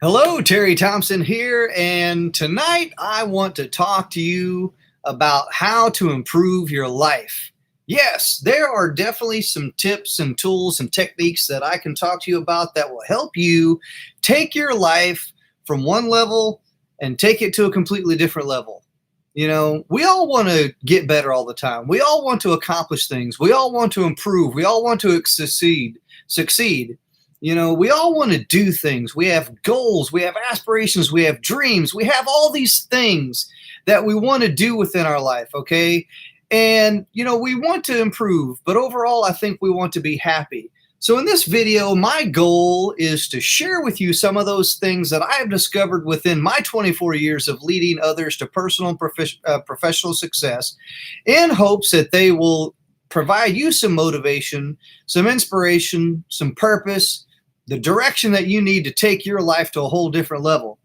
Hello, Terry Thompson here, and tonight I want to talk to you about how to improve your life. Yes, there are definitely some tips and tools and techniques that I can talk to you about that will help you take your life from one level and take it to a completely different level. You know, we all want to get better all the time. We all want to accomplish things. We all want to improve. We all want to succeed. You know, we all want to do things. We have goals, we have aspirations, we have dreams, we have all these things that we want to do within our life, okay? And, you know, we want to improve, but overall, I think we want to be happy. So, in this video, my goal is to share with you some of those things that I have discovered within my 24 years of leading others to personal and professional success in hopes that they will provide you some motivation, some inspiration, some purpose, the direction that you need to take your life to a whole different level.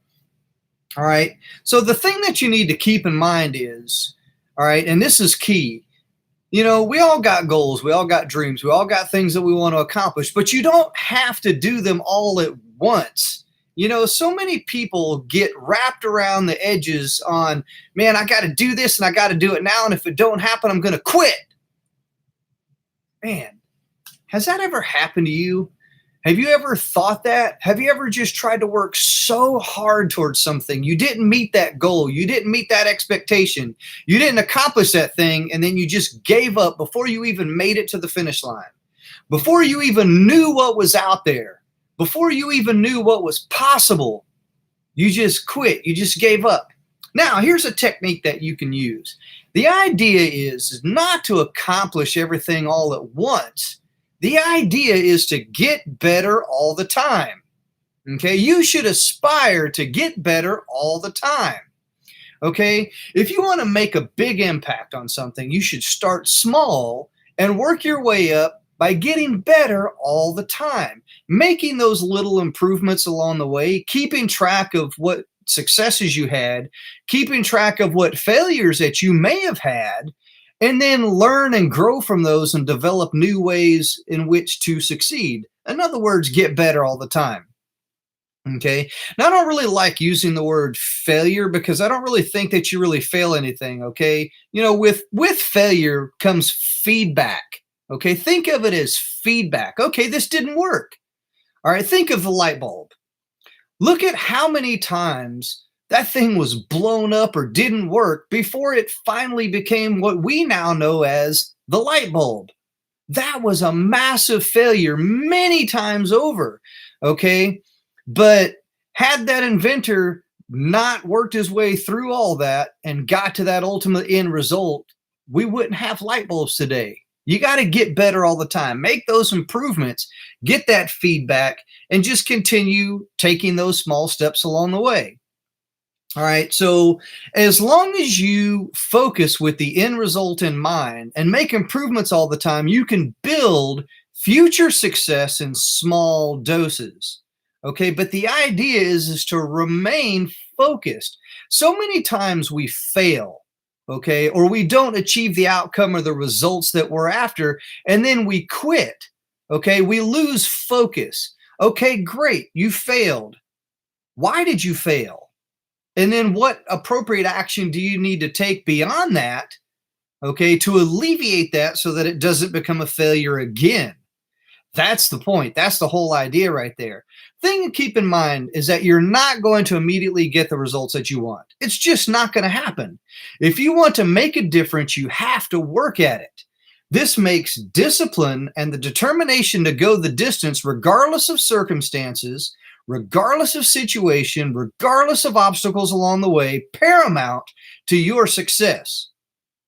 All right. So the thing that you need to keep in mind is, all right, and this is key. You know, we all got goals, we all got dreams, we all got things that we want to accomplish, but you don't have to do them all at once. You know, so many people get wrapped around the edges on, man, I got to do this and I got to do it now. And if it don't happen, I'm going to quit. Man, has that ever happened to you? Have you ever thought that? Have you ever just tried to work so hard towards something? You didn't meet that goal. You didn't meet that expectation. You didn't accomplish that thing. And then you just gave up before you even made it to the finish line, before you even knew what was out there, before you even knew what was possible. You just quit. You just gave up. Now, here's a technique that you can use. The idea is not to accomplish everything all at once. The idea is to get better all the time. Okay, you should aspire to get better all the time. Okay, if you want to make a big impact on something, you should start small and work your way up by getting better all the time, making those little improvements along the way, keeping track of what successes you had, keeping track of what failures that you may have had, and then learn and grow from those and develop new ways in which to succeed. In other words, get better all the time. Okay. Now, I don't really like using the word failure because I don't really think that you really fail anything. Okay. You know, with failure comes feedback. Okay. Think of it as feedback. Okay. This didn't work. All right. Think of the light bulb. Look at how many times that thing was blown up or didn't work before it finally became what we now know as the light bulb. That was a massive failure many times over, okay? But had that inventor not worked his way through all that and got to that ultimate end result, we wouldn't have light bulbs today. You got to get better all the time. Make those improvements, get that feedback, and just continue taking those small steps along the way. All right. So as long as you focus with the end result in mind and make improvements all the time, you can build future success in small doses. Okay. But the idea is to remain focused. So many times we fail. Okay. Or we don't achieve the outcome or the results that we're after. And then we quit. Okay. We lose focus. Okay, great. You failed. Why did you fail? And then what appropriate action do you need to take beyond that, okay, to alleviate that so that it doesn't become a failure again? That's the point. That's the whole idea right there. Thing to keep in mind is that you're not going to immediately get the results that you want. It's just not going to happen. If you want to make a difference, you have to work at it. This makes discipline and the determination to go the distance, regardless of circumstances, regardless of situation, regardless of obstacles along the way, paramount to your success.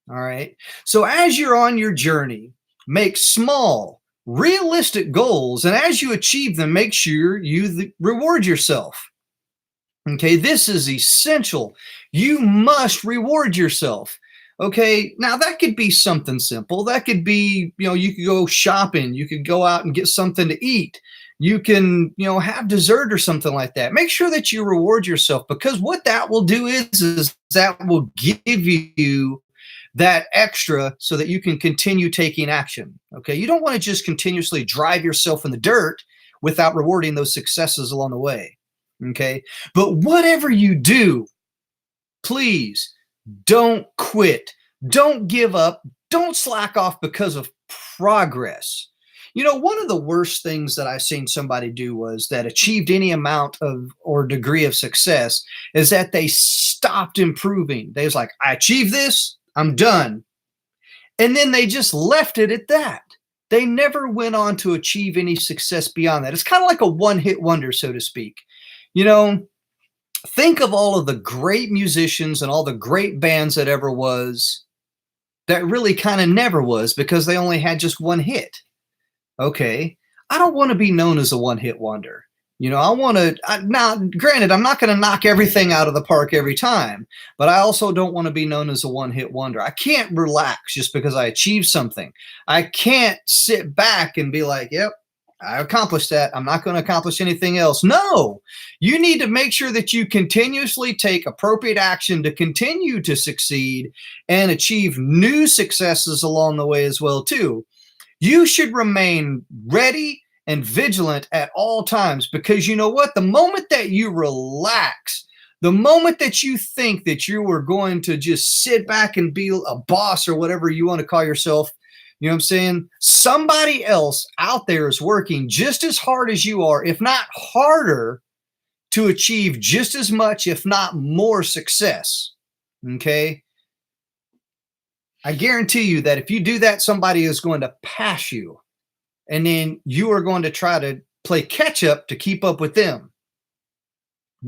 All right. So as you're on your journey, make small, realistic goals. And as you achieve them, make sure you reward yourself. Okay. This is essential. You must reward yourself. Okay. Now that could be something simple. That could be, you know, you could go shopping. You could go out and get something to eat. You can, you know, have dessert or something like that. Make sure that you reward yourself, because what that will do is that will give you that extra so that you can continue taking action. Okay. You don't want to just continuously drive yourself in the dirt without rewarding those successes along the way. Okay. But whatever you do, please don't quit. Don't give up. Don't slack off because of progress. One of the worst things that I've seen somebody do was that achieved any amount of or degree of success is that they stopped improving. They was like, I achieved this, I'm done. And then they just left it at that. They never went on to achieve any success beyond that. It's kind of like a one hit wonder, so to speak. You know, think of all of the great musicians and all the great bands that ever was that really kind of never was because they only had just one hit. Okay. I don't want to be known as a one hit wonder. I want to, now, granted, I'm not going to knock everything out of the park every time, but I also don't want to be known as a one hit wonder. I can't relax just because I achieved something. I can't sit back and be like, yep, I accomplished that. I'm not going to accomplish anything else. No, you need to make sure that you continuously take appropriate action to continue to succeed and achieve new successes along the way as well, too. You should remain ready and vigilant at all times because you know what? The moment that you relax, the moment that you think that you are going to just sit back and be a boss or whatever you want to call yourself, you know what I'm saying? Somebody else out there is working just as hard as you are, if not harder, to achieve just as much, if not more success. Okay? I guarantee you that if you do that, somebody is going to pass you. And then you are going to try to play catch up to keep up with them.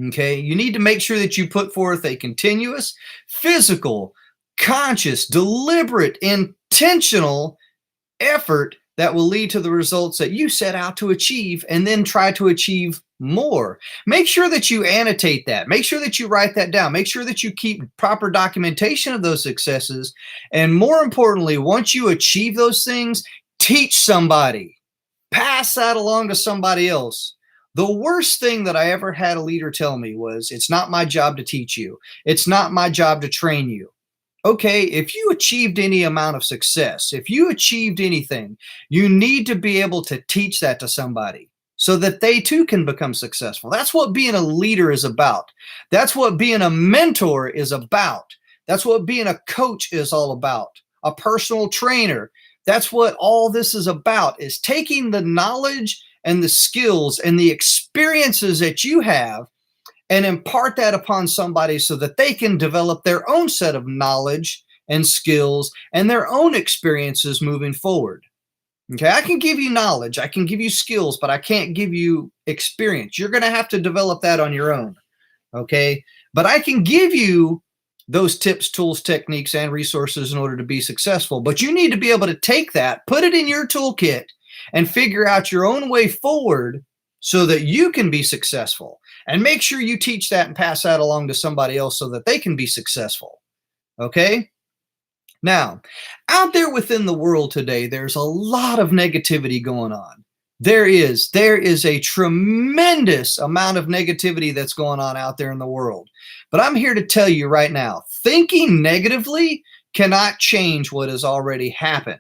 Okay. You need to make sure that you put forth a continuous, physical, conscious, deliberate, intentional effort that will lead to the results that you set out to achieve and then try to achieve more. Make sure that you annotate that. Make sure that you write that down. Make sure that you keep proper documentation of those successes. And more importantly, once you achieve those things, teach somebody. Pass that along to somebody else. The worst thing that I ever had a leader tell me was, it's not my job to teach you. It's not my job to train you. Okay, if you achieved any amount of success, if you achieved anything, you need to be able to teach that to somebody so that they too can become successful. That's what being a leader is about. That's what being a mentor is about. That's what being a coach is all about. A personal trainer. That's what all this is about, is taking the knowledge and the skills and the experiences that you have and impart that upon somebody so that they can develop their own set of knowledge and skills and their own experiences moving forward. Okay, I can give you knowledge, I can give you skills, but I can't give you experience. You're going to have to develop that on your own. Okay, but I can give you those tips, tools, techniques, and resources in order to be successful. But you need to be able to take that, put it in your toolkit, and figure out your own way forward so that you can be successful. And make sure you teach that and pass that along to somebody else so that they can be successful. Okay? Now, out there within the world today, there's a lot of negativity going on. There is a tremendous amount of negativity that's going on out there in the world. But I'm here to tell you right now, thinking negatively cannot change what has already happened.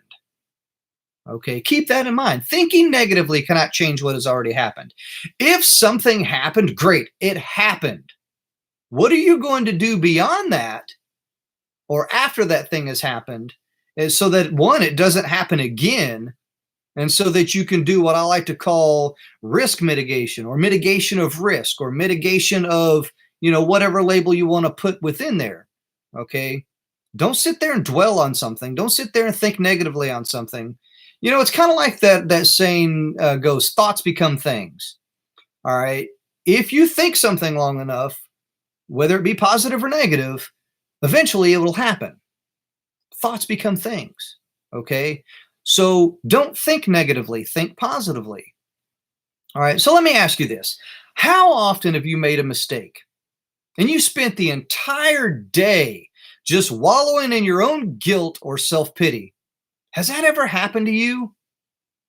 Okay, keep that in mind. Thinking negatively cannot change what has already happened. If something happened, great, it happened. What are you going to do beyond that or after that thing has happened is so that, one, it doesn't happen again, and so that you can do what I like to call risk mitigation or mitigation of risk or mitigation of, whatever label you want to put within there. Okay, don't sit there and dwell on something. Don't sit there and think negatively on something. It's kind of like that saying goes, thoughts become things. All right. If you think something long enough, whether it be positive or negative, eventually it will happen. Thoughts become things. Okay. So don't think negatively, think positively. All right. So let me ask you this. How often have you made a mistake and you spent the entire day just wallowing in your own guilt or self-pity? Has that ever happened to you?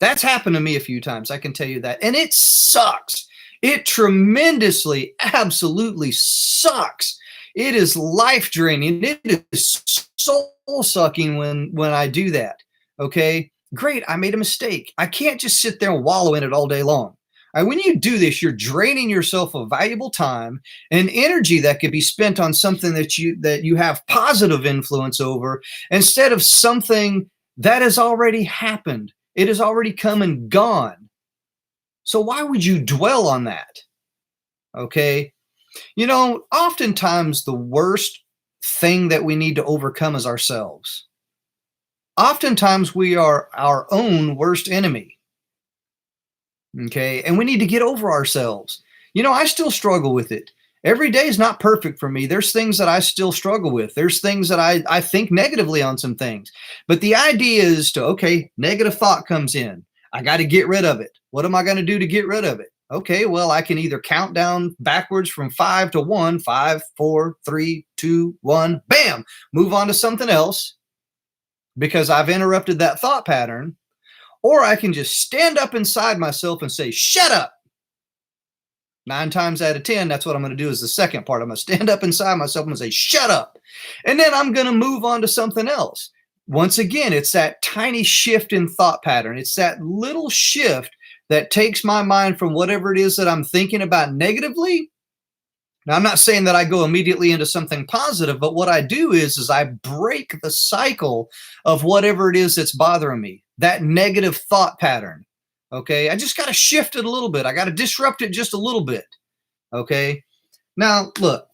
That's happened to me a few times, I can tell you that. And it sucks. It tremendously, absolutely sucks. It is life draining. It is soul sucking when I do that. Okay, great. I made a mistake. I can't just sit there and wallow in it all day long. When you do this, you're draining yourself of valuable time and energy that could be spent on something that you have positive influence over, instead of something that has already happened. It has already come and gone. So why would you dwell on that? Okay. Oftentimes the worst thing that we need to overcome is ourselves. Oftentimes we are our own worst enemy. Okay. And we need to get over ourselves. I still struggle with it. Every day is not perfect for me. There's things that I still struggle with. There's things that I think negatively on some things. But the idea is okay, negative thought comes in. I got to get rid of it. What am I going to do to get rid of it? Okay, well, I can either count down backwards from 5 to 1, 5, 4, 3, 2, 1, bam, move on to something else because I've interrupted that thought pattern. Or I can just stand up inside myself and say, shut up. 9 times out of 10, that's what I'm going to do is the second part. I'm going to stand up inside myself and say, shut up. And then I'm going to move on to something else. Once again, it's that tiny shift in thought pattern. It's that little shift that takes my mind from whatever it is that I'm thinking about negatively. Now, I'm not saying that I go immediately into something positive, but what I do is I break the cycle of whatever it is that's bothering me, that negative thought pattern. Okay, I just got to shift it a little bit. I got to disrupt it just a little bit. Okay, now look,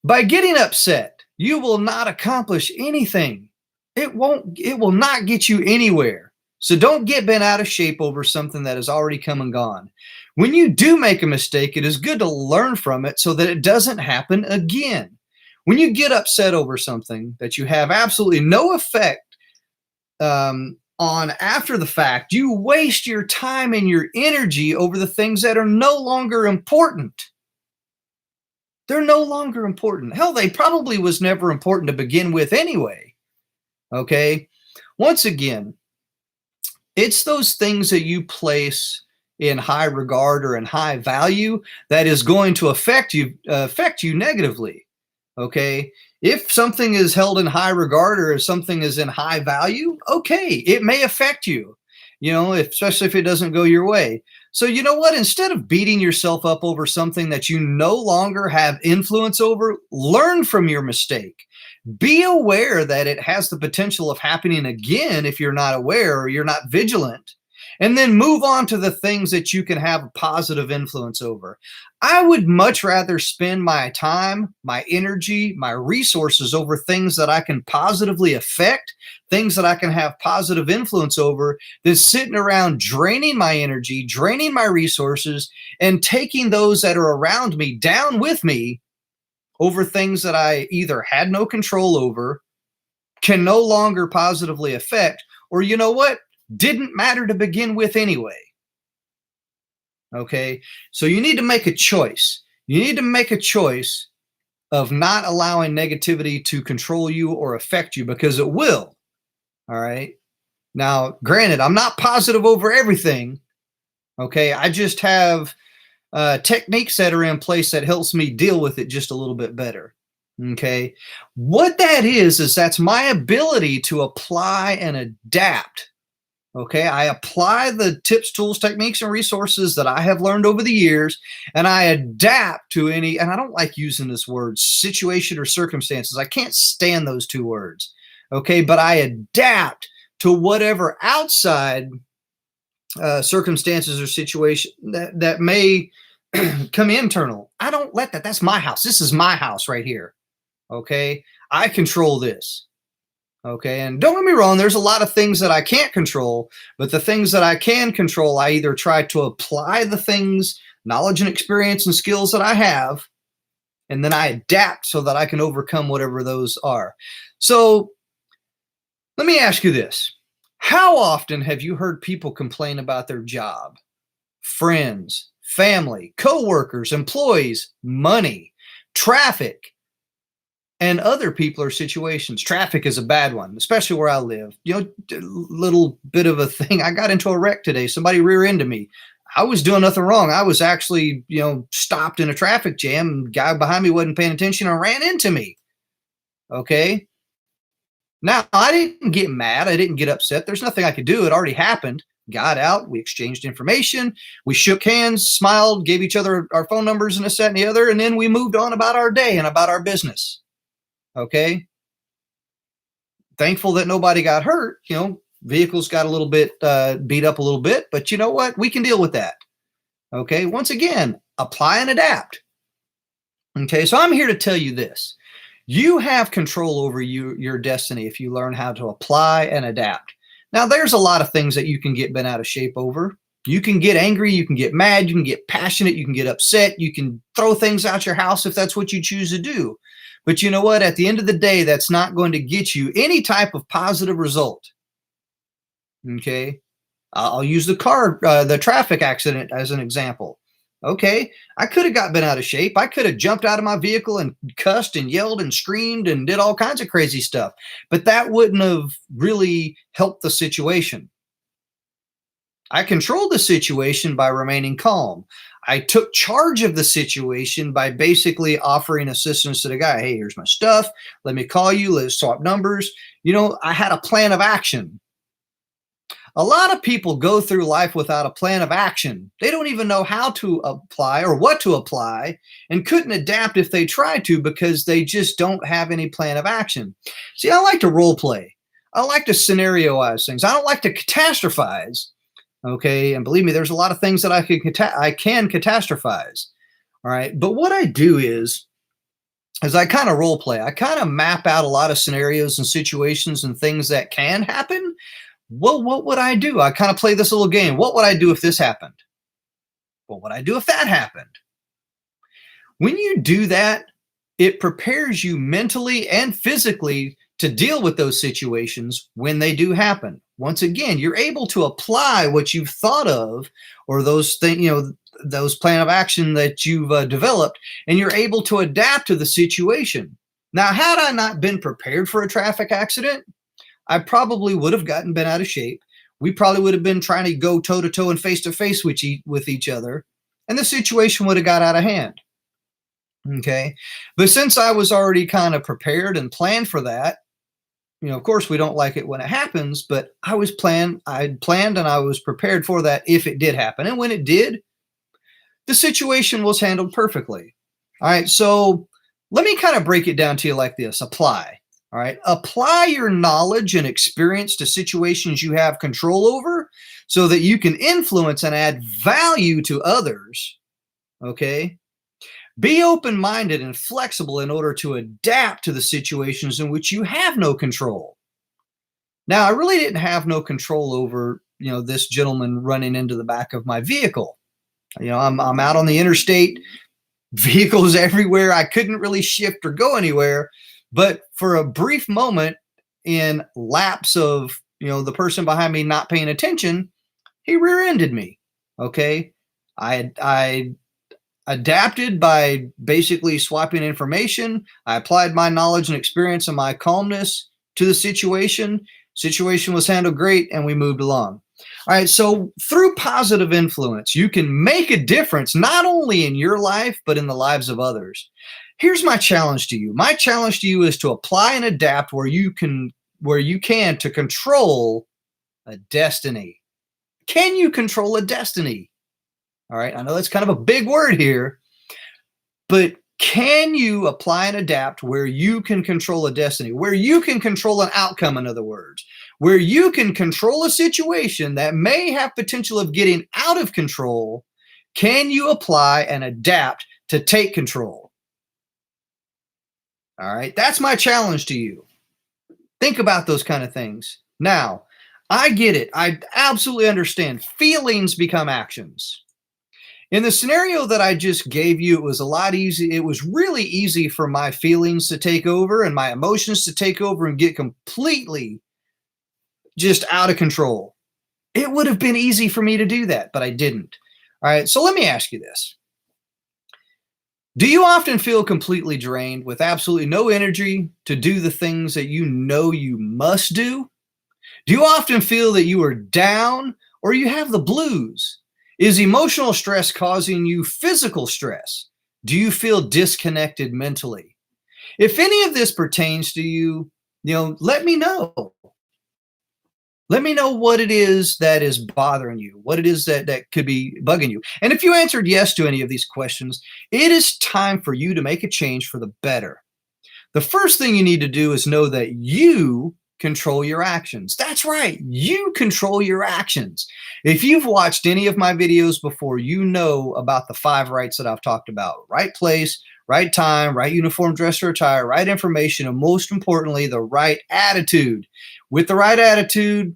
by getting upset, you will not accomplish anything. It will not get you anywhere. So don't get bent out of shape over something that has already come and gone. When you do make a mistake, it is good to learn from it so that it doesn't happen again. When you get upset over something that you have absolutely no effect on after the fact, you waste your time and your energy over the things that are no longer important. They're no longer important. Hell, they probably was never important to begin with anyway. Okay? Once again, it's those things that you place in high regard or in high value that is going to affect you negatively. Okay? If something is held in high regard or if something is in high value, okay, it may affect you, especially if it doesn't go your way. So you know what? Instead of beating yourself up over something that you no longer have influence over, learn from your mistake. Be aware that it has the potential of happening again if you're not aware or you're not vigilant. And then move on to the things that you can have a positive influence over. I would much rather spend my time, my energy, my resources over things that I can positively affect, things that I can have positive influence over, than sitting around draining my energy, draining my resources, and taking those that are around me down with me over things that I either had no control over, can no longer positively affect, or you know what? Didn't matter to begin with anyway. Okay, so you need to make a choice. You need to make a choice of not allowing negativity to control you or affect you, because it will. All right. Now, granted, I'm not positive over everything. Okay, I just have techniques that are in place that helps me deal with it just a little bit better. Okay, what that is that's my ability to apply and adapt. Okay, I apply the tips, tools, techniques, and resources that I have learned over the years, and I adapt to any, and I don't like using this word, situation or circumstances. I can't stand those two words. Okay, but I adapt to whatever outside circumstances or situation that may come internal. I don't let that. That's my house. This is my house right here. Okay, I control this. Okay, and don't get me wrong, there's a lot of things that I can't control, but the things that I can control, I either try to apply the things, knowledge and experience and skills that I have, and then I adapt so that I can overcome whatever those are. So let me ask you this. How often have you heard people complain about their job, friends, family, coworkers, employees, money, traffic, and other people or situations? Traffic is a bad one, especially where I live. Little bit of a thing. I got into a wreck today. Somebody rear-ended me. I was doing nothing wrong. I was actually, stopped in a traffic jam. The guy behind me wasn't paying attention and ran into me. Okay. Now, I didn't get mad. I didn't get upset. There's nothing I could do. It already happened. Got out, we exchanged information, we shook hands, smiled, gave each other our phone numbers and this, that, and the other, and then we moved on about our day and about our business. Okay. Thankful that nobody got hurt. Vehicles got a little bit beat up a little bit, but you know what? We can deal with that. Okay. Once again, apply and adapt. Okay. So I'm here to tell you this. You have control over your destiny if you learn how to apply and adapt. Now, there's a lot of things that you can get bent out of shape over. You can get angry, you can get mad, you can get passionate, you can get upset, you can throw things out your house if that's what you choose to do. But you know what? At the end of the day, that's not going to get you any type of positive result. Okay. I'll use the traffic accident as an example. Okay. I could have got bent out of shape. I could have jumped out of my vehicle and cussed and yelled and screamed and did all kinds of crazy stuff, but that wouldn't have really helped the situation. I controlled the situation by remaining calm. I took charge of the situation by basically offering assistance to the guy. Hey, here's my stuff. Let me call you. Let's swap numbers. I had a plan of action. A lot of people go through life without a plan of action. They don't even know how to apply or what to apply and couldn't adapt if they tried to because they just don't have any plan of action. See, I like to role play. I like to scenarioize things. I don't like to catastrophize. Okay. And believe me, there's a lot of things that I can catastrophize. All right. But what I do is I kind of role play. I kind of map out a lot of scenarios and situations and things that can happen. Well, what would I do? I kind of play this little game. What would I do if this happened? What would I do if that happened? When you do that, it prepares you mentally and physically to deal with those situations when they do happen. Once again, you're able to apply what you've thought of or those things, those plan of action that you've developed, and you're able to adapt to the situation. Now, had I not been prepared for a traffic accident, I probably would have gotten bent out of shape. We probably would have been trying to go toe to toe and face to face with each other, and the situation would have got out of hand. Okay. But since I was already kind of prepared and planned for that, of course we don't like it when it happens, but I planned and I was prepared for that if it did happen. And when it did, the situation was handled perfectly. All right. So let me kind of break it down to you like this. Apply. All right. Apply your knowledge and experience to situations you have control over so that you can influence and add value to others. Okay. Be open-minded and flexible in order to adapt to the situations in which you have no control. Now, I really didn't have no control over, this gentleman running into the back of my vehicle. I'm out on the interstate, vehicles everywhere. I couldn't really shift or go anywhere. But for a brief moment in lapse of, the person behind me not paying attention, he rear-ended me. Okay. I adapted by basically swapping information. I applied my knowledge and experience and my calmness to the situation. Situation was handled great and we moved along. All right. So through positive influence, you can make a difference, not only in your life, but in the lives of others. Here's my challenge to you. My challenge to you is to apply and adapt where you can to control a destiny. Can you control a destiny? All right. I know that's kind of a big word here, but can you apply and adapt where you can control a destiny, where you can control an outcome, in other words, where you can control a situation that may have potential of getting out of control? Can you apply and adapt to take control? All right. That's my challenge to you. Think about those kind of things. Now, I get it. I absolutely understand. Feelings become actions. In the scenario that I just gave you, it was a lot easy. It was really easy for my feelings to take over and my emotions to take over and get completely just out of control. It would have been easy for me to do that, but I didn't. All right. So let me ask you this. Do you often feel completely drained with absolutely no energy to do the things that you know you must do? Do you often feel that you are down or you have the blues? Is emotional stress causing you physical stress? Do you feel disconnected mentally? If any of this pertains to you, let me know. Let me know what it is that is bothering you, what it is that could be bugging you. And if you answered yes to any of these questions, it is time for you to make a change for the better. The first thing you need to do is know that you control your actions. That's right. You control your actions. If you've watched any of my videos before, you know about the 5 rights that I've talked about: right place, right time, right uniform, dress or attire, right information, and most importantly, the right attitude. With the right attitude,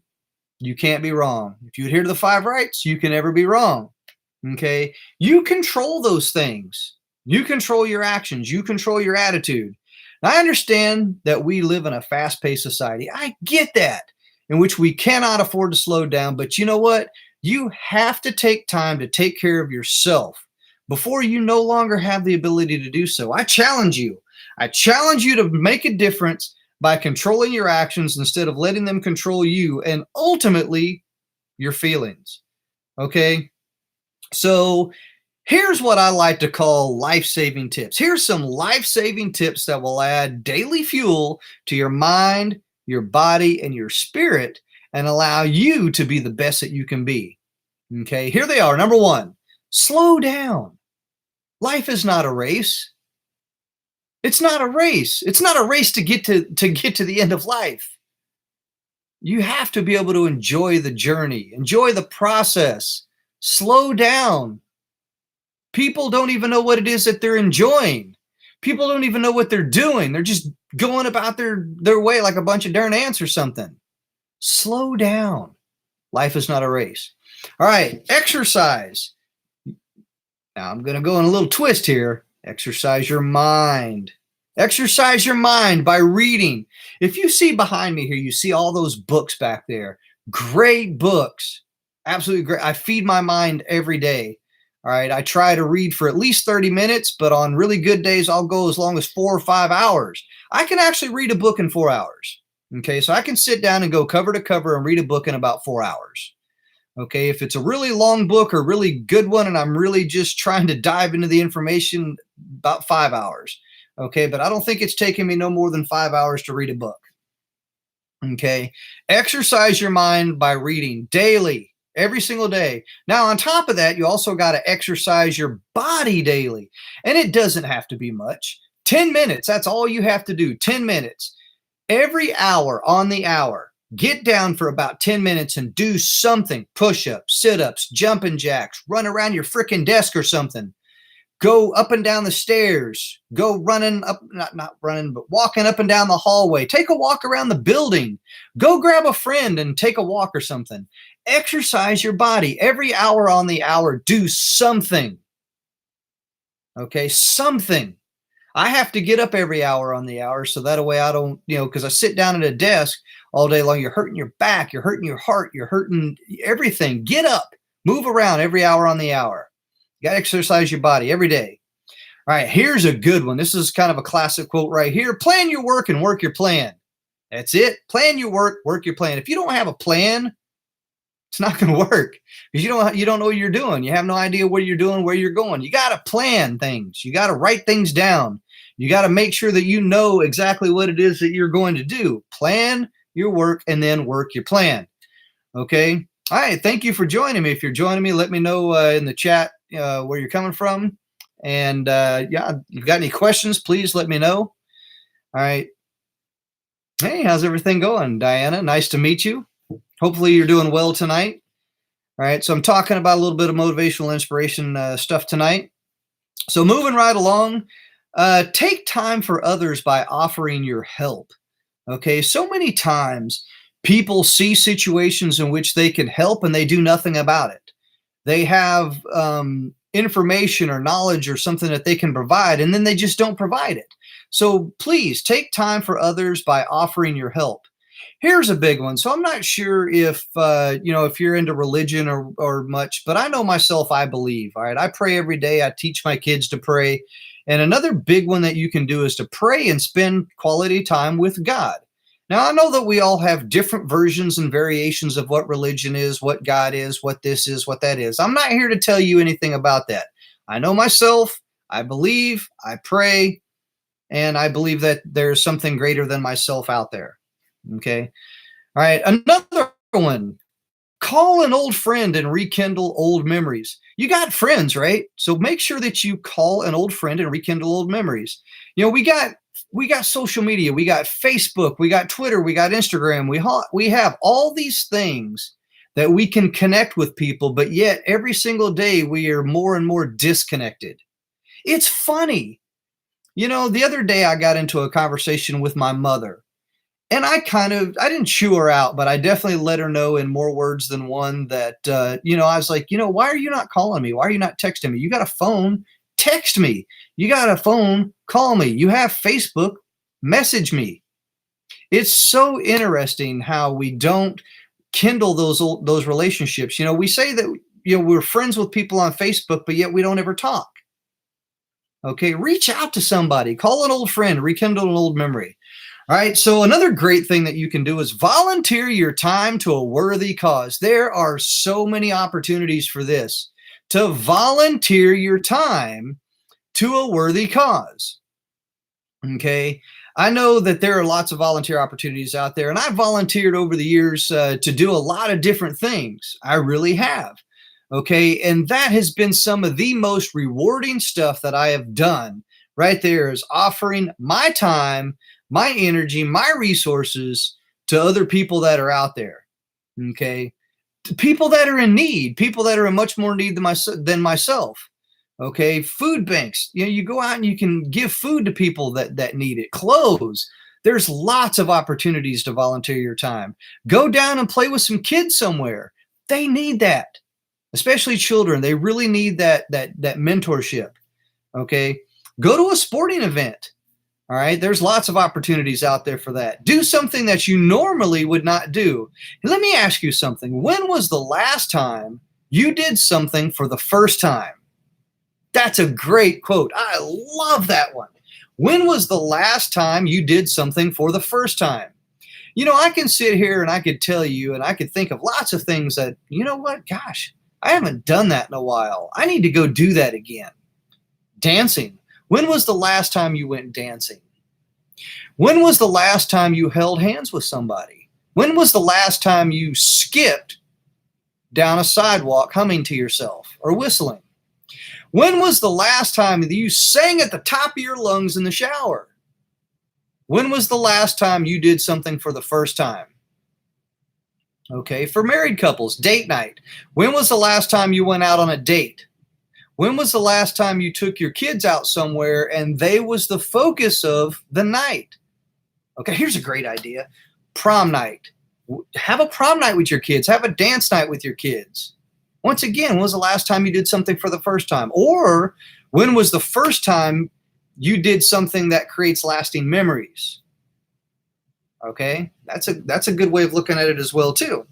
you can't be wrong. If you adhere to the 5 rights, you can never be wrong. Okay. You control those things. You control your actions. You control your attitude. Now, I understand that we live in a fast paced society. I get that, in which we cannot afford to slow down. But you know what? You have to take time to take care of yourself before you no longer have the ability to do so. I challenge you. I challenge you to make a difference by controlling your actions instead of letting them control you and ultimately your feelings. Okay. So here's what I like to call life-saving tips. Here's some life-saving tips that will add daily fuel to your mind, your body, and your spirit and allow you to be the best that you can be. Okay, here they are. Number 1, slow down. Life is not a race. It's not a race. It's not a race to get to the end of life. You have to be able to enjoy the journey, enjoy the process. Slow down. People don't even know what it is that they're enjoying. People don't even know what they're doing. They're just going about their way like a bunch of darn ants or something. Slow down. Life is not a race. All right, exercise. Now I'm going to go in a little twist here. Exercise your mind. Exercise your mind by reading. If you see behind me here, you see all those books back there. Great books. Absolutely great. I feed my mind every day. All right. I try to read for at least 30 minutes, but on really good days, I'll go as long as 4 or 5 hours. I can actually read a book in 4 hours. Okay. So I can sit down and go cover to cover and read a book in about 4 hours. Okay. If it's a really long book or really good one, and I'm really just trying to dive into the information, about 5 hours. Okay. But I don't think it's taking me no more than 5 hours to read a book. Okay. Exercise your mind by reading daily, every single day. Now, on top of that, you also got to exercise your body daily. And it doesn't have to be much. 10 minutes. That's all you have to do. 10 minutes. Every hour on the hour, get down for about 10 minutes and do something. Push ups, sit ups, jumping jacks, run around your freaking desk or something. Go up and down the stairs. Go running up, not running, but walking up and down the hallway. Take a walk around the building. Go grab a friend and take a walk or something. Exercise your body every hour on the hour. Do something. Okay, something. I have to get up every hour on the hour so that way I don't, because I sit down at a desk all day long. You're hurting your back. You're hurting your heart. You're hurting everything. Get up. Move around every hour on the hour. You got to exercise your body every day. All right, here's a good one. This is kind of a classic quote right here. Plan your work and work your plan. That's it. Plan your work your plan. If you don't have a plan, it's not going to work because you don't know what you're doing. You have no idea what you're doing, where you're going. You got to plan things. You got to write things down. You got to make sure that you know exactly what it is that you're going to do. Plan your work and then work your plan. Okay. All right. Thank you for joining me. If you're joining me, let me know in the chat where you're coming from. And yeah, if you've got any questions, please let me know. All right. Hey, how's everything going, Diana? Nice to meet you. Hopefully you're doing well tonight. All right. So I'm talking about a little bit of motivational inspiration stuff tonight. So moving right along, take time for others by offering your help. Okay. So many times people see situations in which they can help and they do nothing about it. They have information or knowledge or something that they can provide, and then they just don't provide it. So please take time for others by offering your help. Here's a big one. So I'm not sure if if you're into religion or much, but I know myself, I believe. All right. I pray every day. I teach my kids to pray. And another big one that you can do is to pray and spend quality time with God. Now, I know that we all have different versions and variations of what religion is, what God is, what this is, what that is. I'm not here to tell you anything about that. I know myself. I believe, I pray, and I believe that there's something greater than myself out there. Okay. All right. Another one, call an old friend and rekindle old memories. You got friends, right? So make sure that you call an old friend and rekindle old memories. We got social media, we got Facebook, we got Twitter, we got Instagram. We have all these things that we can connect with people, but yet every single day we are more and more disconnected. It's funny. The other day I got into a conversation with my mother. And I didn't chew her out, but I definitely let her know in more words than one that, I was like, why are you not calling me? Why are you not texting me? You got a phone, text me. You got a phone, call me. You have Facebook, message me. It's so interesting how we don't kindle those relationships. We say that, we're friends with people on Facebook, but yet we don't ever talk. Okay, reach out to somebody, call an old friend, rekindle an old memory. All right, so another great thing that you can do is volunteer your time to a worthy cause. There are so many opportunities for this, to volunteer your time to a worthy cause. Okay, I know that there are lots of volunteer opportunities out there, and I've volunteered over the years to do a lot of different things. I really have. Okay, and that has been some of the most rewarding stuff that I have done. Right there is offering my time, my energy, my resources to other people that are out there. Okay, to people that are in need, people that are in much more need than myself. Okay, food banks. You go out and you can give food to people that need it. Clothes. There's lots of opportunities to volunteer your time. Go down and play with some kids somewhere. They need that, especially children. They really need that mentorship. Okay, go to a sporting event. All right, there's lots of opportunities out there for that. Do something that you normally would not do. And let me ask you something. When was the last time you did something for the first time? That's a great quote. I love that one. When was the last time you did something for the first time? I can sit here and I could tell you, and I could think of lots of things that, gosh, I haven't done that in a while. I need to go do that again. Dancing. When was the last time you went dancing? When was the last time you held hands with somebody? When was the last time you skipped down a sidewalk humming to yourself or whistling? When was the last time that you sang at the top of your lungs in the shower? When was the last time you did something for the first time? Okay, for married couples, date night. When was the last time you went out on a date? When was the last time you took your kids out somewhere and they was the focus of the night? Okay, here's a great idea. Prom night. Have a prom night with your kids. Have a dance night with your kids. Once again, when was the last time you did something for the first time? Or when was the first time you did something that creates lasting memories? Okay, that's a good way of looking at it as well too.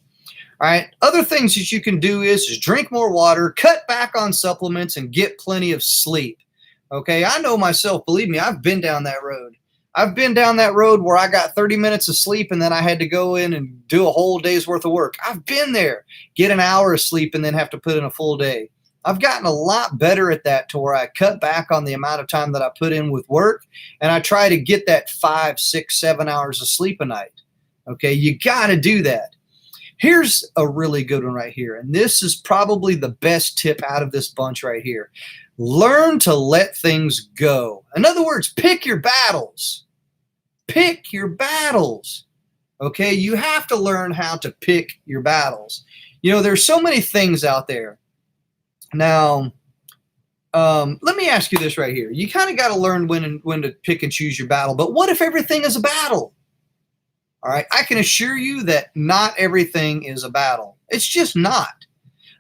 All right, other things that you can do is drink more water, cut back on supplements, and get plenty of sleep. Okay, I know myself, believe me, I've been down that road. I've been down that road where I got 30 minutes of sleep and then I had to go in and do a whole day's worth of work. I've been there. Get an hour of sleep and then have to put in a full day. I've gotten a lot better at that to where I cut back on the amount of time that I put in with work, and I try to get that 5, 6, 7 hours of sleep a night. Okay, you got to do that. Here's a really good one right here, and this is probably the best tip out of this bunch right here. Learn to let things go. In other words, pick your battles. Pick your battles. Okay, you have to learn how to pick your battles. There's so many things out there. Now, let me ask you this right here. You kind of got to learn when to pick and choose your battle, but what if everything is a battle? All right, I can assure you that not everything is a battle. It's just not.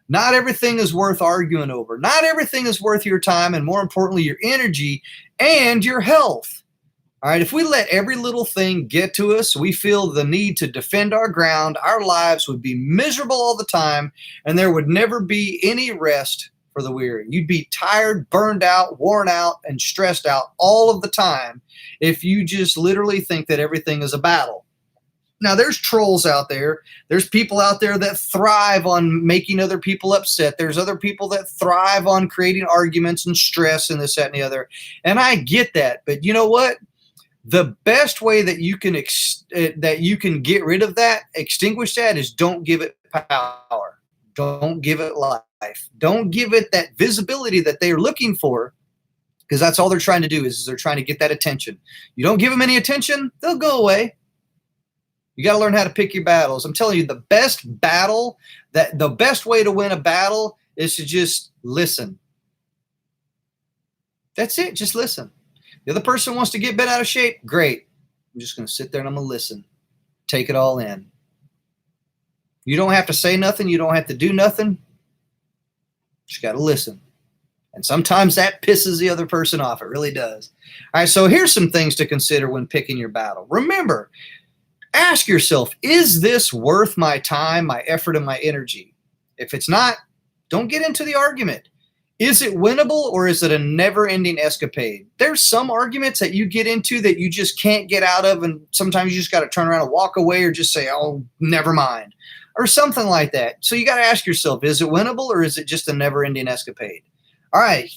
Not everything is worth arguing over. Not everything is worth your time, and more importantly, your energy and your health. All right, if we let every little thing get to us, we feel the need to defend our ground, our lives would be miserable all the time, and there would never be any rest for the weary. You'd be tired, burned out, worn out, and stressed out all of the time if you just literally think that everything is a battle. Now, there's trolls out there. There's people out there that thrive on making other people upset. There's other people that thrive on creating arguments and stress and this, that, and the other. And I get that. But you know what? The best way that you can get rid of that, extinguish that, is don't give it power. Don't give it life. Don't give it that visibility that they're looking for, because that's all they're trying to do is they're trying to get that attention. You don't give them any attention, they'll go away. You got to learn how to pick your battles. I'm telling you, the best way to win a battle is to just listen. That's it. Just listen. The other person wants to get bent out of shape. Great. I'm just going to sit there and I'm going to listen. Take it all in. You don't have to say nothing. You don't have to do nothing. Just got to listen. And sometimes that pisses the other person off. It really does. All right. So here's some things to consider when picking your battle. Remember, ask yourself, is this worth my time, my effort, and my energy? If it's not, don't get into the argument. Is it winnable, or is it a never-ending escapade? There's some arguments that you get into that you just can't get out of, and sometimes you just got to turn around and walk away or just say, oh, never mind, or something like that. So you got to ask yourself, is it winnable, or is it just a never-ending escapade? All right.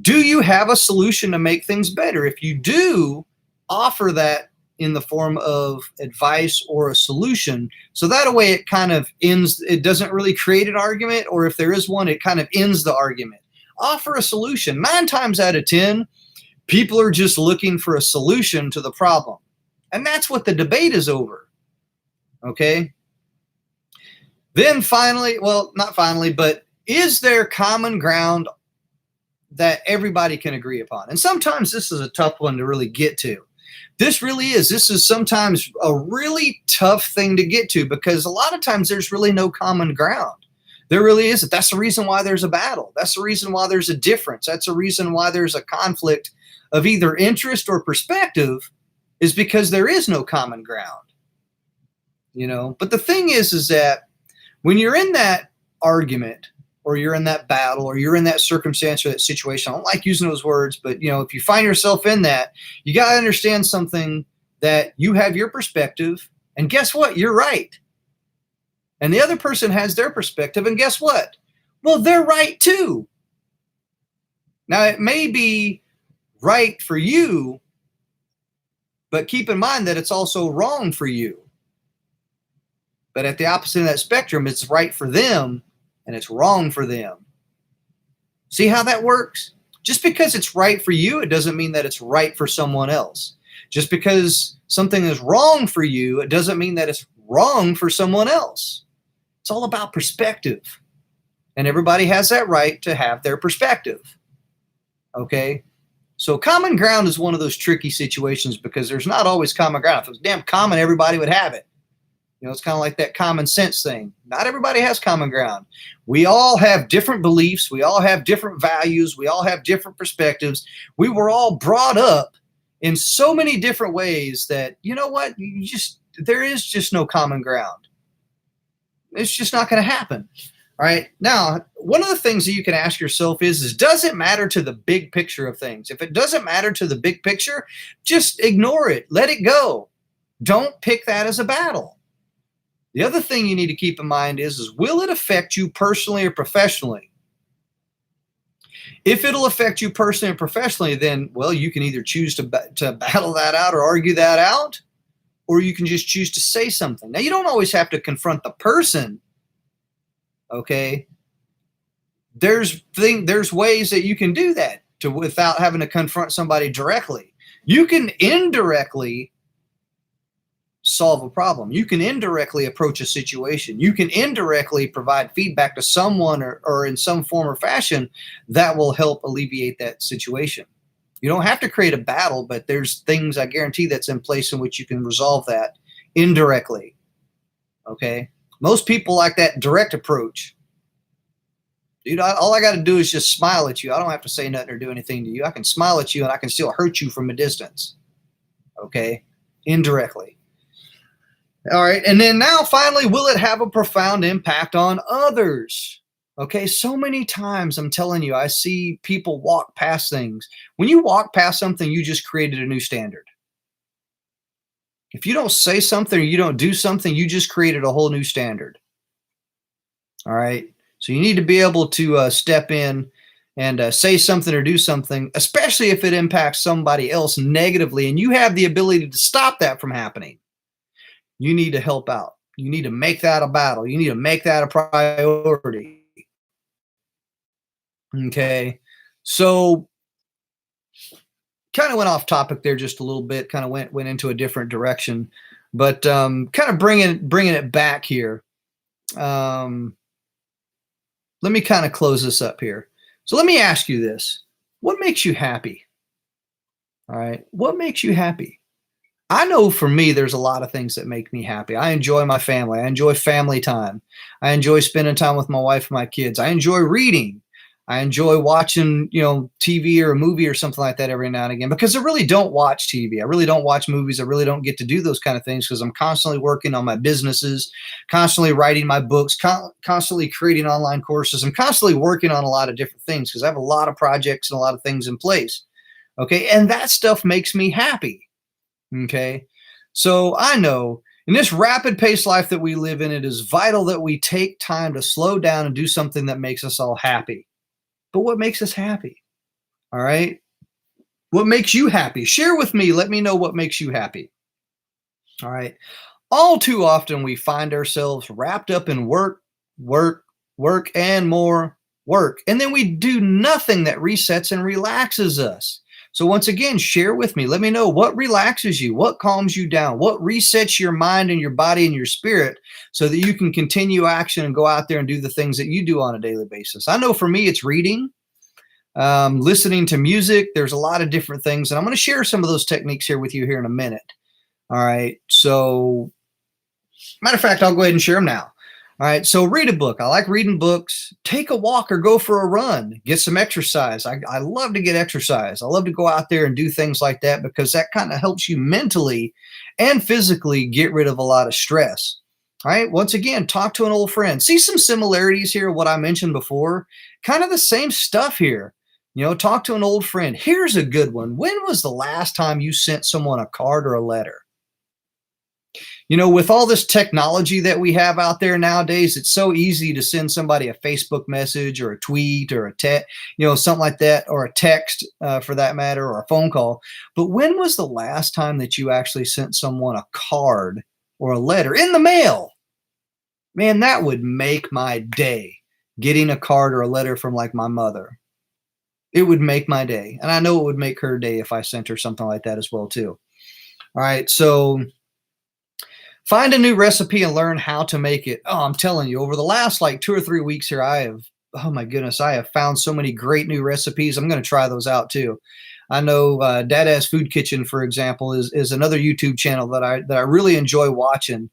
Do you have a solution to make things better? If you do, offer that in the form of advice or a solution. So that way it kind of ends, it doesn't really create an argument, or if there is one, it kind of ends the argument. Offer a solution. 9 times out of 10, people are just looking for a solution to the problem. And that's what the debate is over. Okay? Then finally, well, not finally, but is there common ground that everybody can agree upon? And sometimes this is a tough one to really get to. This really is. This is sometimes a really tough thing to get to, because a lot of times there's really no common ground. There really isn't. That's the reason why there's a battle. That's the reason why there's a difference. That's the reason why there's a conflict of either interest or perspective, is because there is no common ground. You know, but the thing is that when you're in that argument, or you're in that battle, or you're in that circumstance or that situation, I don't like using those words, but you know, if you find yourself in that, you got to understand something, that you have your perspective, and guess what? You're right. And the other person has their perspective, and guess what? Well, they're right too. Now, it may be right for you, but keep in mind that it's also wrong for you. But at the opposite of that spectrum, it's right for them, and it's wrong for them. See how that works? Just because it's right for you, it doesn't mean that it's right for someone else. Just because something is wrong for you, it doesn't mean that it's wrong for someone else. It's all about perspective. And everybody has that right to have their perspective. Okay? So common ground is one of those tricky situations, because there's not always common ground. If it was damn common, everybody would have it. You know, it's kind of like that common sense thing. Not everybody has common ground. We all have different beliefs. We all have different values. We all have different perspectives. We were all brought up in so many different ways that, you know what, there is just no common ground. It's just not going to happen. All right. Now, one of the things that you can ask yourself is does it matter to the big picture of things? If it doesn't matter to the big picture, just ignore it. Let it go. Don't pick that as a battle. The other thing you need to keep in mind is will it affect you personally or professionally? If it'll affect you personally and professionally, then, well, you can either choose to battle that out or argue that out, or you can just choose to say something. Now, you don't always have to confront the person, okay? There's ways that you can do that without having to confront somebody directly. You can indirectly solve a problem. You can indirectly approach a situation. You can indirectly provide feedback to someone or in some form or fashion that will help alleviate that situation. You don't have to create a battle, but there's things I guarantee that's in place in which you can resolve that indirectly. Okay? Most people like that direct approach. Dude, all I got to do is just smile at you. I don't have to say nothing or do anything to you. I can smile at you and I can still hurt you from a distance. Okay? Indirectly. All right. And then now finally, will it have a profound impact on others? Okay. So many times I'm telling you, I see people walk past things. When you walk past something, you just created a new standard. If you don't say something or you don't do something, you just created a whole new standard. All right. So you need to be able to step in and say something or do something, especially if it impacts somebody else negatively, and you have the ability to stop that from happening, you need to help out. You need to make that a battle. You need to make that a priority. Okay. So kind of went off topic there just a little bit, kind of went into a different direction, but kind of bringing it back here. Um, let me kind of close this up here. So let me ask you this. What makes you happy? All right. What makes you happy? I know for me, there's a lot of things that make me happy. I enjoy my family. I enjoy family time. I enjoy spending time with my wife and my kids. I enjoy reading. I enjoy watching, TV or a movie or something like that every now and again, because I really don't watch TV. I really don't watch movies. I really don't get to do those kind of things because I'm constantly working on my businesses, constantly writing my books, constantly creating online courses. I'm constantly working on a lot of different things because I have a lot of projects and a lot of things in place. Okay. And that stuff makes me happy. Okay. So I know in this rapid paced life that we live in, it is vital that we take time to slow down and do something that makes us all happy. But what makes us happy? All right. What makes you happy? Share with me. Let me know what makes you happy. All right. All too often we find ourselves wrapped up in work, work, work, and more work. And then we do nothing that resets and relaxes us. So once again, share with me. Let me know what relaxes you, what calms you down, what resets your mind and your body and your spirit so that you can continue action and go out there and do the things that you do on a daily basis. I know for me, it's reading, listening to music. There's a lot of different things. And I'm going to share some of those techniques here with you here in a minute. All right. So matter of fact, I'll go ahead and share them now. All right. So read a book. I like reading books. Take a walk or go for a run. Get some exercise. I love to get exercise. I love to go out there and do things like that because that kind of helps you mentally and physically get rid of a lot of stress. All right. Once again, talk to an old friend. See some similarities here, what I mentioned before. Kind of the same stuff here. Talk to an old friend. Here's a good one. When was the last time you sent someone a card or a letter? With all this technology that we have out there nowadays, it's so easy to send somebody a Facebook message or a tweet or a text, something like that, or a text for that matter, or a phone call. But when was the last time that you actually sent someone a card or a letter in the mail? Man, that would make my day, getting a card or a letter from like my mother. It would make my day. And I know it would make her day if I sent her something like that as well too. All right. So find a new recipe and learn how to make it. Oh, I'm telling you, over the last like 2 or 3 weeks here, oh my goodness, I have found so many great new recipes. I'm going to try those out too. I know Dada's Food Kitchen, for example, is another YouTube channel that I really enjoy watching.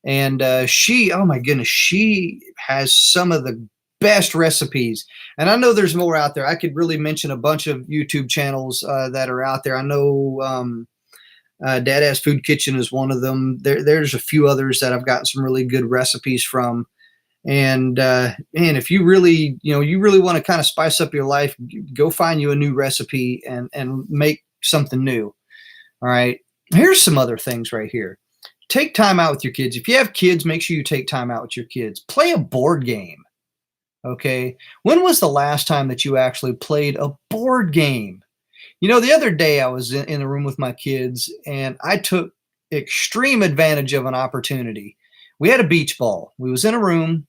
And oh my goodness, she has some of the best recipes. And I know there's more out there. I could really mention a bunch of YouTube channels that are out there. I know Dada's Food Kitchen is one of them. There's a few others that I've gotten some really good recipes from. And man, if you really, you really want to kind of spice up your life, go find you a new recipe and make something new. All right. Here's some other things right here. Take time out with your kids. If you have kids, make sure you take time out with your kids. Play a board game. Okay. When was the last time that you actually played a board game? The other day I was in the room with my kids and I took extreme advantage of an opportunity. We had a beach ball. We was in a room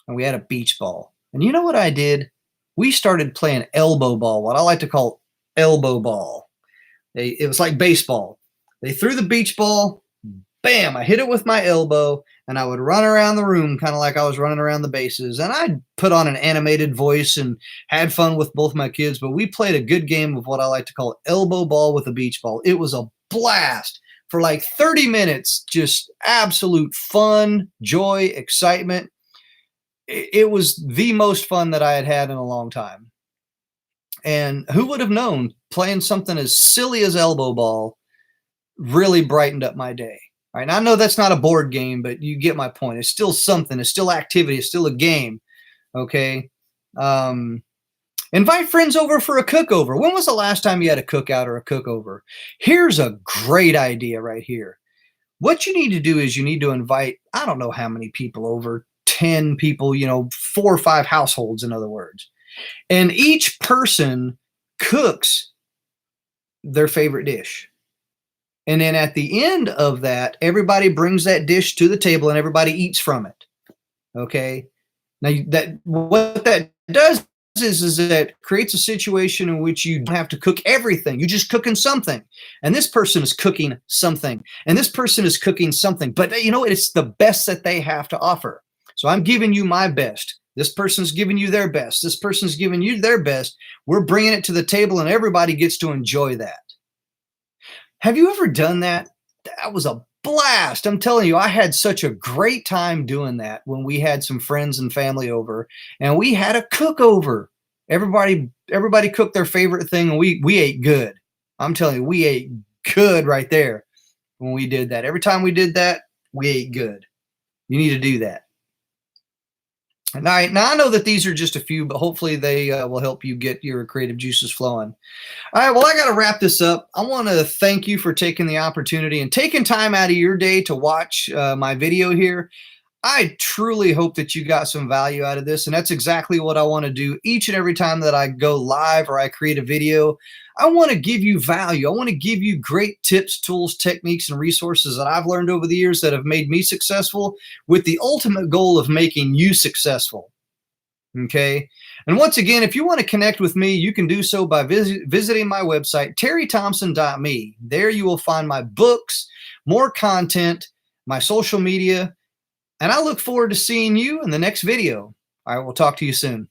and we had a beach ball. And you know what I did? We started playing elbow ball, what I like to call elbow ball. It was like baseball. They threw the beach ball, bam, I hit it with my elbow, and I would run around the room kind of like I was running around the bases. And I put on an animated voice and had fun with both my kids. But we played a good game of what I like to call elbow ball with a beach ball. It was a blast for like 30 minutes, just absolute fun, joy, excitement. It was the most fun that I had had in a long time. And who would have known playing something as silly as elbow ball really brightened up my day. All right, and I know that's not a board game, but you get my point. It's still something. It's still activity. It's still a game. Okay. Invite friends over for a cookover. When was the last time you had a cookout or a cookover? Here's a great idea right here. What you need to do is you need to invite, I don't know how many people over, 10 people, 4 or 5 households, in other words. And each person cooks their favorite dish. And then at the end of that, everybody brings that dish to the table and everybody eats from it. Okay. Now that what that does is that creates a situation in which you don't have to cook everything. You're just cooking something. And this person is cooking something. And this person is cooking something. But you know, it's the best that they have to offer. So I'm giving you my best. This person's giving you their best. This person's giving you their best. We're bringing it to the table and everybody gets to enjoy that. Have you ever done that? That was a blast. I'm telling you, I had such a great time doing that when we had some friends and family over and we had a cook over. Everybody cooked their favorite thing and we ate good. I'm telling you, we ate good right there when we did that. Every time we did that, we ate good. You need to do that. Now I know that these are just a few, but hopefully they will help you get your creative juices flowing. All right, well, I got to wrap this up. I want to thank you for taking the opportunity and taking time out of your day to watch my video here. I truly hope that you got some value out of this, and that's exactly what I want to do each and every time that I go live or I create a video. I want to give you value. I want to give you great tips, tools, techniques, and resources that I've learned over the years that have made me successful with the ultimate goal of making you successful. Okay. And once again, if you want to connect with me, you can do so by visiting my website, terrythompson.me. There you will find my books, more content, my social media, and I look forward to seeing you in the next video. All right, we'll talk to you soon.